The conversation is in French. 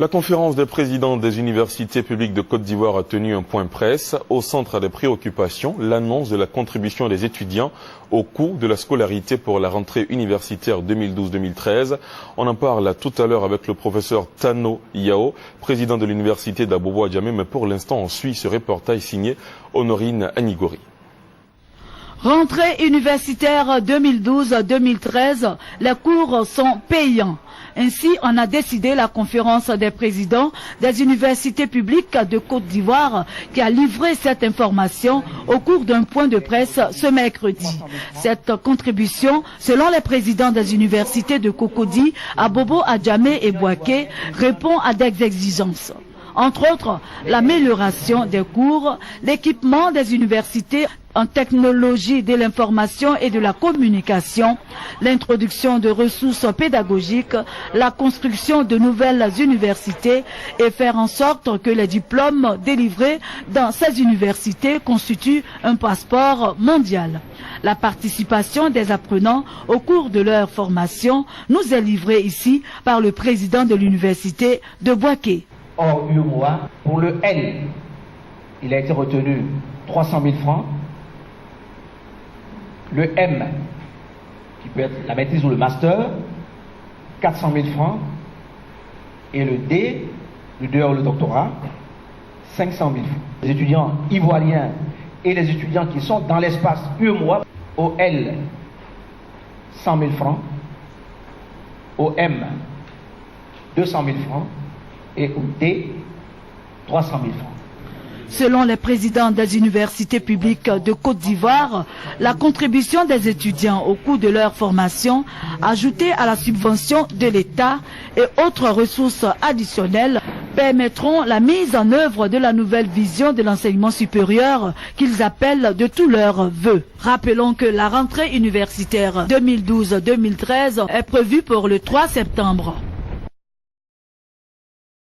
La conférence des présidents des universités publiques de Côte d'Ivoire a tenu un point presse. Au centre des préoccupations, l'annonce de la contribution des étudiants au coût de la scolarité pour la rentrée universitaire 2012-2013. On en parle tout à l'heure avec le professeur Tano Yao, président de l'université d'Abobo-Adjamé, mais pour l'instant on suit ce reportage signé Honorine Anigori. Rentrée universitaire 2012-2013, les cours sont payants. Ainsi, on a décidé la conférence des présidents des universités publiques de Côte d'Ivoire qui a livré cette information au cours d'un point de presse ce mercredi. Cette contribution, selon les présidents des universités de Cocody, Abobo-Adjamé et Bouaké, répond à des exigences. Entre autres, l'amélioration des cours, l'équipement des universités en technologie de l'information et de la communication, l'introduction de ressources pédagogiques, la construction de nouvelles universités et faire en sorte que les diplômes délivrés dans ces universités constituent un passeport mondial. La participation des apprenants au cours de leur formation nous est livrée ici par le président de l'université de Bouaké. Hors UMOA, pour le L, il a été retenu 300 000 francs. Le M, qui peut être la maîtrise ou le master, 400 000 francs. Et le D, le DE ou le doctorat, 500 000 francs. Les étudiants ivoiriens et les étudiants qui sont dans l'espace UMOA, au L, 100 000 francs. Au M, 200 000 francs. Et au D, 300 000 francs. Selon les présidents des universités publiques de Côte d'Ivoire, la contribution des étudiants au coût de leur formation, ajoutée à la subvention de l'État et autres ressources additionnelles, permettront la mise en œuvre de la nouvelle vision de l'enseignement supérieur qu'ils appellent de tous leurs vœux. Rappelons que la rentrée universitaire 2012-2013 est prévue pour le 3 septembre.